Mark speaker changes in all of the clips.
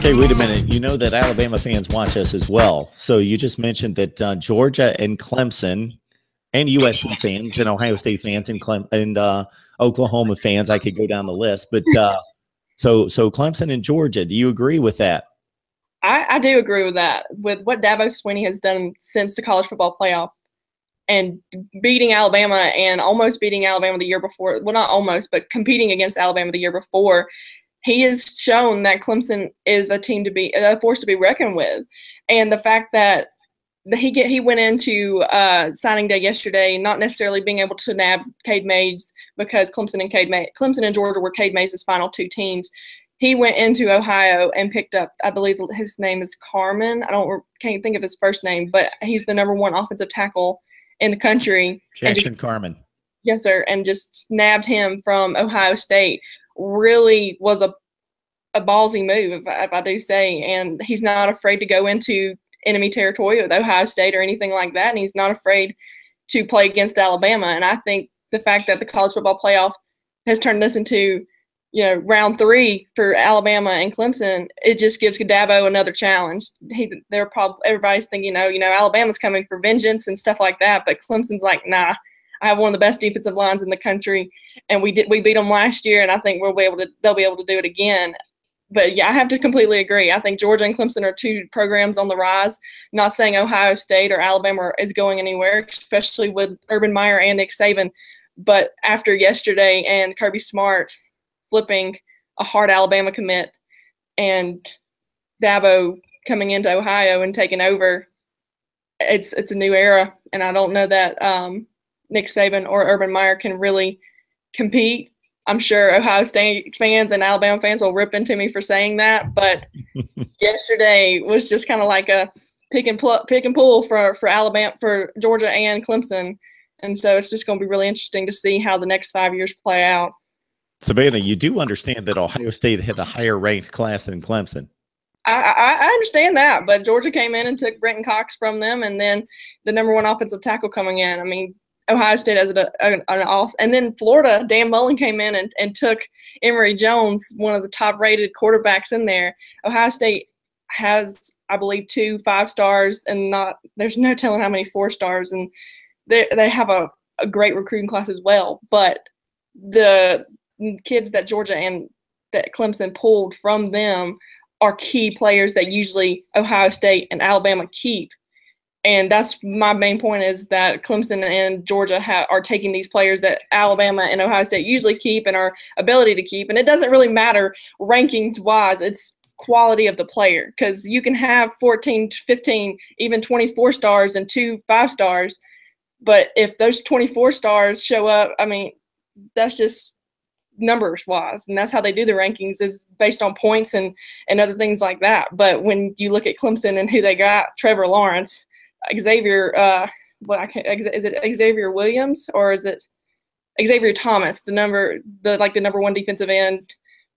Speaker 1: Okay, wait a minute. You know that Alabama fans watch us as well. So you just mentioned that Georgia and Clemson and USC fans and Ohio State fans and Oklahoma fans, I could go down the list. But so Clemson and Georgia, do you agree with that?
Speaker 2: I do agree with that. With what Dabo Swinney has done since the college football playoff and beating Alabama and almost beating Alabama the year before. Well, not almost, but competing against Alabama the year before. He has shown that Clemson is a team to be a force to be reckoned with, and the fact that he went into signing day yesterday not necessarily being able to nab Cade Mays because Clemson and Georgia were Cade Mays' final two teams. He went into Ohio and picked up, I believe his name is Carmen. Can't think of his first name, but he's the #1 offensive tackle in the country.
Speaker 1: Jackson Carman.
Speaker 2: Yes, sir, and just nabbed him from Ohio State. Really was a ballsy move, if I do say, and he's not afraid to go into enemy territory with Ohio State or anything like that, and he's not afraid to play against Alabama. And I think the fact that the college football playoff has turned this into, round 3 for Alabama and Clemson, it just gives Dabo another challenge. Everybody's thinking, Alabama's coming for vengeance and stuff like that, but Clemson's like, nah. I have one of the best defensive lines in the country, and we beat them last year, and I think they'll be able to do it again. But yeah, I have to completely agree. I think Georgia and Clemson are two programs on the rise. Not saying Ohio State or Alabama is going anywhere, especially with Urban Meyer and Nick Saban. But after yesterday and Kirby Smart flipping a hard Alabama commit and Dabo coming into Ohio and taking over, it's a new era, and I don't know that Nick Saban or Urban Meyer can really compete. I'm sure Ohio State fans and Alabama fans will rip into me for saying that, but yesterday was just kind of like a pick and pull for Alabama, for Georgia and Clemson, and so it's just going to be really interesting to see how the next 5 years play out.
Speaker 1: Savannah, you do understand that Ohio State had a higher ranked class than Clemson.
Speaker 2: I understand that, but Georgia came in and took Brenton Cox from them, and then the #1 offensive tackle coming in. I mean, Ohio State has an awesome, and then Florida, Dan Mullen came in and took Emory Jones, one of the top-rated quarterbacks in there. Ohio State has, I believe, 2 5-stars, and there's no telling how many 4-stars, and they have a great recruiting class as well. But the kids that Georgia and that Clemson pulled from them are key players that usually Ohio State and Alabama keep. And that's my main point, is that Clemson and Georgia are taking these players that Alabama and Ohio State usually keep and our ability to keep. And it doesn't really matter rankings-wise. It's quality of the player, because you can have 14, 15, even 24 stars and 2 5-stars. But if those 24 stars show up, I mean, that's just numbers-wise. And that's how they do the rankings, is based on points and other things like that. But when you look at Clemson and who they got, Trevor Lawrence, Xavier, is it Xavier Williams or is it Xavier Thomas, the #1 defensive end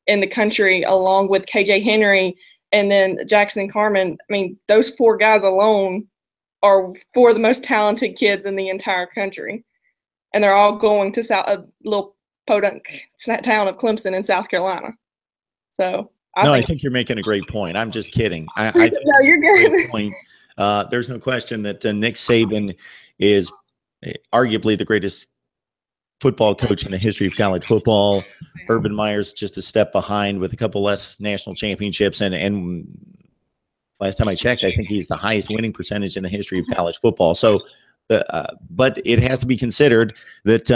Speaker 2: in the country, along with KJ Henry and then Jackson Carman. I mean, those 4 guys alone are 4 of the most talented kids in the entire country, and they're all going to a little podunk town of Clemson in South Carolina. So I
Speaker 1: think you're making a great point. I'm just kidding. I think
Speaker 2: no, you're good.
Speaker 1: Great point. There's no question that Nick Saban is arguably the greatest football coach in the history of college football. Urban Meyer's just a step behind with a couple less national championships. And last time I checked, I think he's the highest winning percentage in the history of college football. So, but it has to be considered that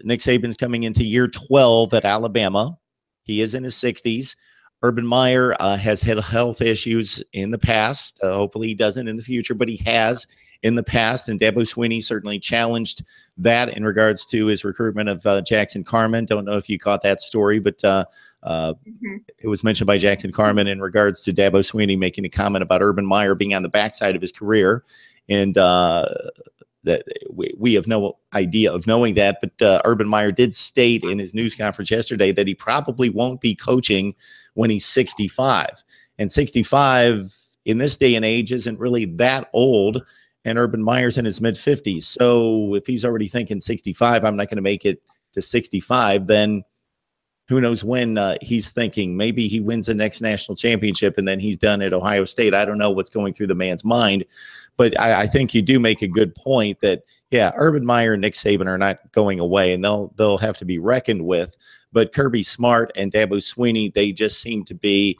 Speaker 1: Nick Saban's coming into year 12 at Alabama. He is in his 60s. Urban Meyer has had health issues in the past. Hopefully he doesn't in the future, but he has in the past. And Dabo Swinney certainly challenged that in regards to his recruitment of Jackson Carman. Don't know if you caught that story, but it was mentioned by Jackson Carman in regards to Dabo Swinney making a comment about Urban Meyer being on the backside of his career. And that we have no idea of knowing that, but Urban Meyer did state in his news conference yesterday that he probably won't be coaching when he's 65. And 65 in this day and age isn't really that old, and Urban Meyer's in his mid-50s. So if he's already thinking 65, I'm not going to make it to 65, then who knows when he's thinking maybe he wins the next national championship and then he's done at Ohio State. I don't know what's going through the man's mind, but I think you do make a good point that, yeah, Urban Meyer and Nick Saban are not going away, and they'll have to be reckoned with. But Kirby Smart and Dabo Swinney, they just seem to be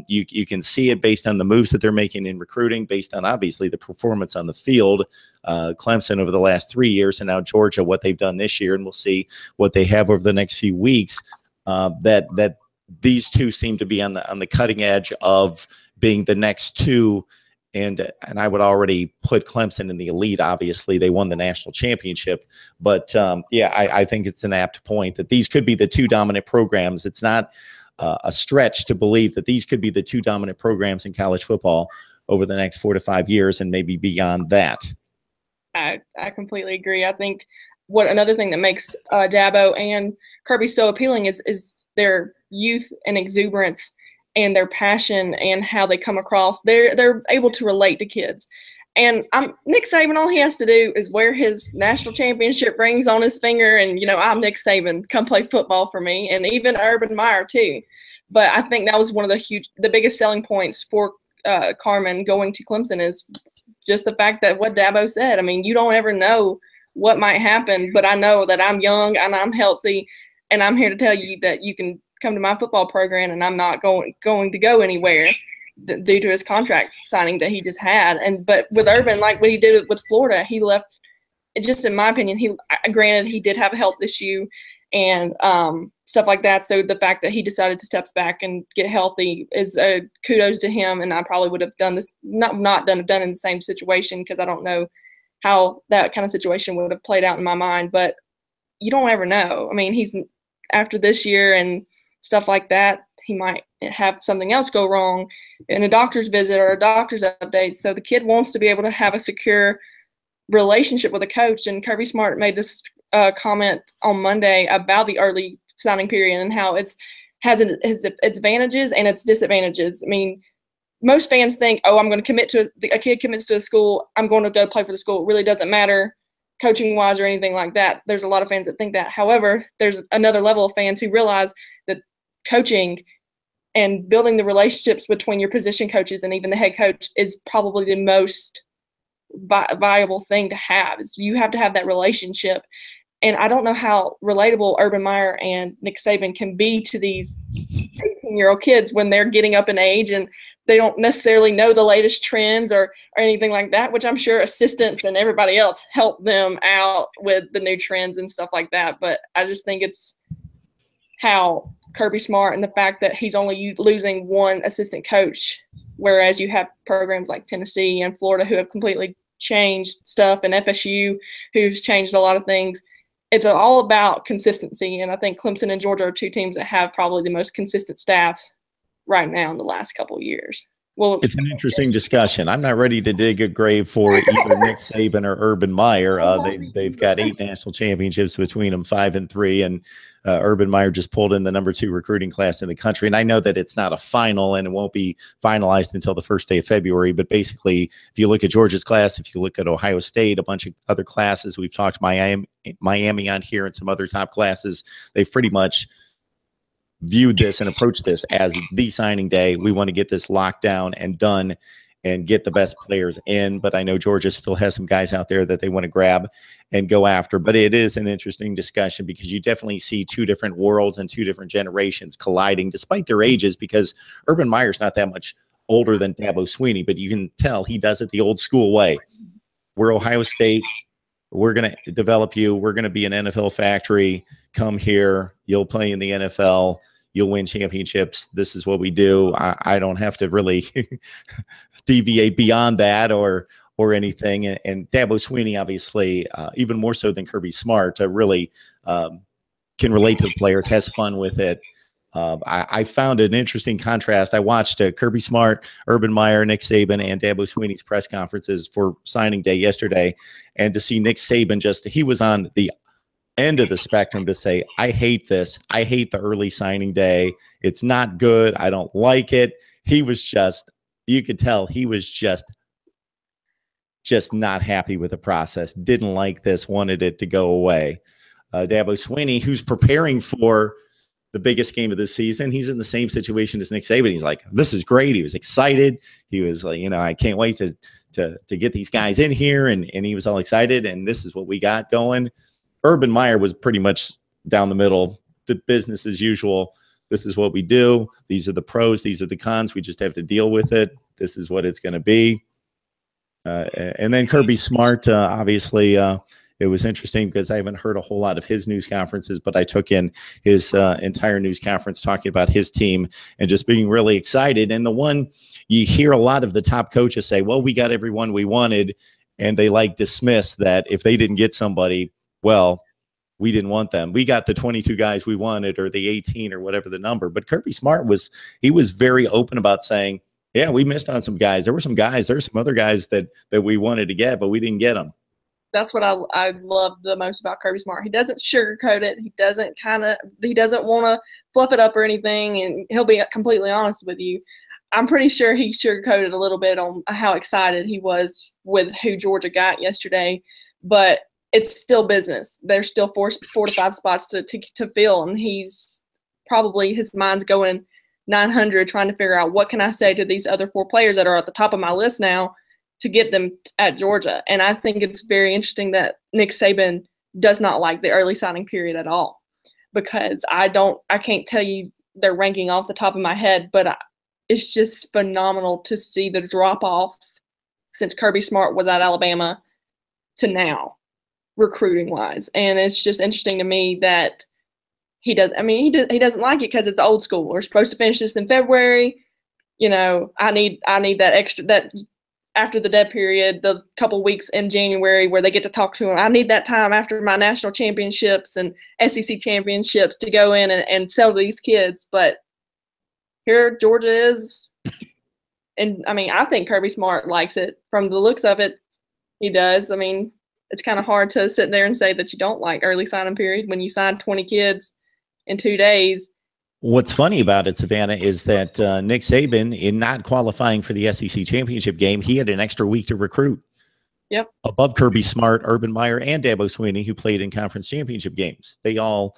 Speaker 1: you can see it based on the moves that they're making in recruiting, based on obviously the performance on the field. Clemson over the last 3 years, and now Georgia, what they've done this year, and we'll see what they have over the next few weeks. That these two seem to be on the cutting edge of being the next two. And I would already put Clemson in the elite. Obviously, they won the national championship. But, yeah, I think it's an apt point that these could be the two dominant programs. It's not a stretch to believe that these could be the two dominant programs in college football over the next 4 to 5 years and maybe beyond that.
Speaker 2: I completely agree. I think another thing that makes Dabo and Kirby so appealing is their youth and exuberance and their passion and how they come across. They're able to relate to kids. And Nick Saban, all he has to do is wear his national championship rings on his finger and, I'm Nick Saban, come play football for me, and even Urban Meyer too. But I think that was one of the biggest selling points for Carmen going to Clemson is just the fact that what Dabo said. I mean, you don't ever know what might happen, but I know that I'm young and I'm healthy, and I'm here to tell you that you can come to my football program and I'm not going to go anywhere due to his contract signing that he just had. But with Urban, like what he did with Florida, he left, just in my opinion, granted he did have a health issue and stuff like that. So the fact that he decided to step back and get healthy is kudos to him. And I probably would have done this, not done in the same situation, because I don't know how that kind of situation would have played out in my mind. But you don't ever know. I mean, he's after this year and stuff like that, he might have something else go wrong in a doctor's visit or a doctor's update. So the kid wants to be able to have a secure relationship with a coach. And Kirby Smart made this comment on Monday about the early signing period and how it has its advantages and its disadvantages. I mean, most fans think, I'm going to commit to a kid commits to a school, I'm going to go play for the school. It really doesn't matter coaching wise or anything like that. There's a lot of fans that think that. However, there's another level of fans who realize that coaching and building the relationships between your position coaches and even the head coach is probably the most viable thing to have. You have to have that relationship. And I don't know how relatable Urban Meyer and Nick Saban can be to these 18-year-old kids when they're getting up in age and they don't necessarily know the latest trends or anything like that, which I'm sure assistants and everybody else help them out with the new trends and stuff like that. But I just think it's how Kirby Smart and the fact that he's only losing one assistant coach, whereas you have programs like Tennessee and Florida who have completely changed stuff, and FSU who's changed a lot of things. It's all about consistency, and I think Clemson and Georgia are two teams that have probably the most consistent staffs right now in the last couple of years. Well,
Speaker 1: it's an interesting discussion. I'm not ready to dig a grave for either Nick Saban or Urban Meyer. They've got 8 national championships between them, 5 and 3, and Urban Meyer just pulled in the #2 recruiting class in the country. And I know that it's not a final and it won't be finalized until the first day of February. But basically, if you look at Georgia's class, if you look at Ohio State, a bunch of other classes, we've talked Miami on here and some other top classes, they've pretty much viewed this and approached this as the signing day. We want to get this locked down and done and get the best players in. But I know Georgia still has some guys out there that they want to grab and go after. But it is an interesting discussion because you definitely see two different worlds and two different generations colliding despite their ages, because Urban Meyer's not that much older than Dabo Swinney, but you can tell he does it the old school way. We're Ohio State. We're going to develop you. We're going to be an NFL factory. Come here. You'll play in the NFL. You'll win championships. This is what we do. I don't have to really deviate beyond that or anything. And Dabo Swinney, obviously, even more so than Kirby Smart, really can relate to the players, has fun with it. I found an interesting contrast. I watched Kirby Smart, Urban Meyer, Nick Saban, and Dabo Swinney's press conferences for signing day yesterday, and to see Nick Saban he was on the end of the spectrum to say, I hate this. I hate the early signing day. It's not good. I don't like it. He was you could tell he was just not happy with the process. Didn't like this, wanted it to go away. Dabo Swinney, who's preparing for the biggest game of the season. He's in the same situation as Nick Saban. He's like, this is great. He was excited. He was like, I can't wait to get these guys in here. And he was all excited. And this is what we got going. Urban Meyer was pretty much down the middle. The business as usual. This is what we do. These are the pros. These are the cons. We just have to deal with it. This is what it's going to be. And then Kirby Smart, obviously, it was interesting because I haven't heard a whole lot of his news conferences, but I took in his entire news conference talking about his team and just being really excited. And the one you hear a lot of the top coaches say, well, we got everyone we wanted, and they dismiss that if they didn't get somebody, well, we didn't want them. We got the 22 guys we wanted, or the 18, or whatever the number. But Kirby Smart was very open about saying, yeah, we missed on some guys. There were some other guys that we wanted to get, but we didn't get them.
Speaker 2: That's what I love the most about Kirby Smart. He doesn't sugarcoat it. He doesn't want to fluff it up or anything, and he'll be completely honest with you. I'm pretty sure he sugarcoated a little bit on how excited he was with who Georgia got yesterday, but it's still business. There's still four to five spots to fill, and his mind's going 900 trying to figure out what can I say to these other 4 players that are at the top of my list now to get them at Georgia. And I think it's very interesting that Nick Saban does not like the early signing period at all, because I can't tell you their ranking off the top of my head, but it's just phenomenal to see the drop off since Kirby Smart was at Alabama to now, recruiting wise. And it's just interesting to me that he doesn't like it because it's old school. We're supposed to finish this in February. I need that extra, that after the dead period, the couple weeks in January where they get to talk to him. I need that time after my national championships and SEC championships to go in and sell to these kids. But here Georgia is, and I think Kirby Smart likes it. From the looks of it, he does. It's kind of hard to sit there and say that you don't like early signing period when you sign 20 kids in 2 days.
Speaker 1: What's funny about it, Savannah, is that Nick Saban, in not qualifying for the SEC championship game, he had an extra week to recruit.
Speaker 2: Yep.
Speaker 1: Above Kirby Smart, Urban Meyer, and Dabo Swinney, who played in conference championship games. They all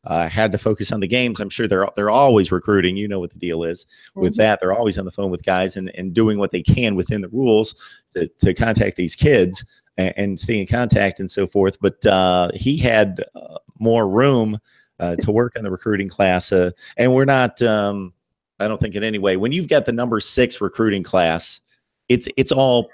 Speaker 1: had to focus on the games. I'm sure they're always recruiting. You know what the deal is with that. They're always on the phone with guys and doing what they can within the rules to contact these kids and stay in contact and so forth. But he had more room to work on the recruiting class. And we're not, I don't think in any way, when you've got the number 6 recruiting class, it's all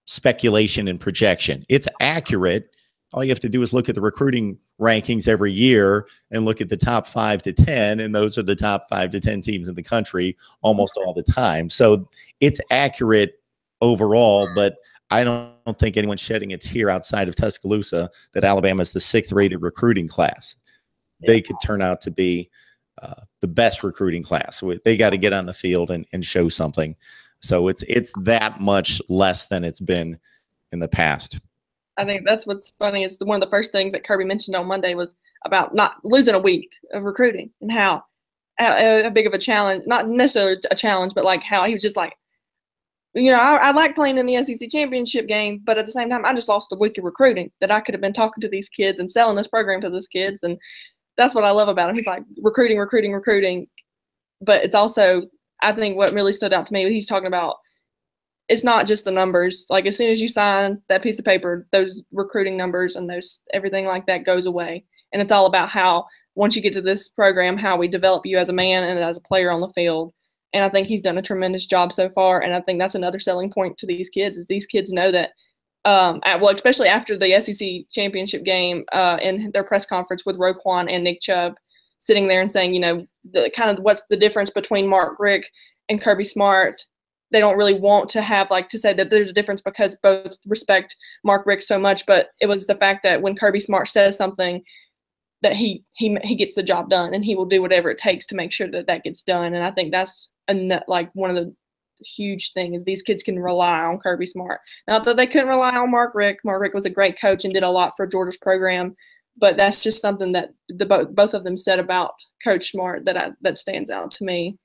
Speaker 1: speculation and projection. It's accurate. All you have to do is look at the recruiting rankings every year and look at the top 5 to 10. And those are the top 5 to 10 teams in the country almost all the time. So it's accurate overall, but I don't think anyone's shedding a tear outside of Tuscaloosa that Alabama is the 6th rated recruiting class. They could turn out to be the best recruiting class. They got to get on the field and show something. So it's that much less than it's been in the past.
Speaker 2: I think that's what's funny. It's one of the first things that Kirby mentioned on Monday was about not losing a week of recruiting and how big of a challenge, not necessarily a challenge, but how he was just like, I like playing in the SEC championship game, but at the same time, I just lost a week of recruiting that I could have been talking to these kids and selling this program to these kids. And that's what I love about him. He's like recruiting. But it's also, I think what really stood out to me, he's talking about, it's not just the numbers. Like as soon as you sign that piece of paper, those recruiting numbers and those everything like that goes away. And it's all about how once you get to this program, how we develop you as a man and as a player on the field. And I think he's done a tremendous job so far. And I think that's another selling point to these kids is these kids know that, especially after the SEC championship game in their press conference with Roquan and Nick Chubb sitting there and saying, what's the difference between Mark Richt and Kirby Smart. They don't really want to have to say that there's a difference because both respect Mark Richt so much. But it was the fact that when Kirby Smart says something, that he gets the job done and he will do whatever it takes to make sure that gets done. And I think that's one of the huge things is these kids can rely on Kirby Smart. Not that they couldn't rely on Mark Richt. Mark Richt was a great coach and did a lot for Georgia's program, but that's just something that both of them said about Coach Smart that stands out to me.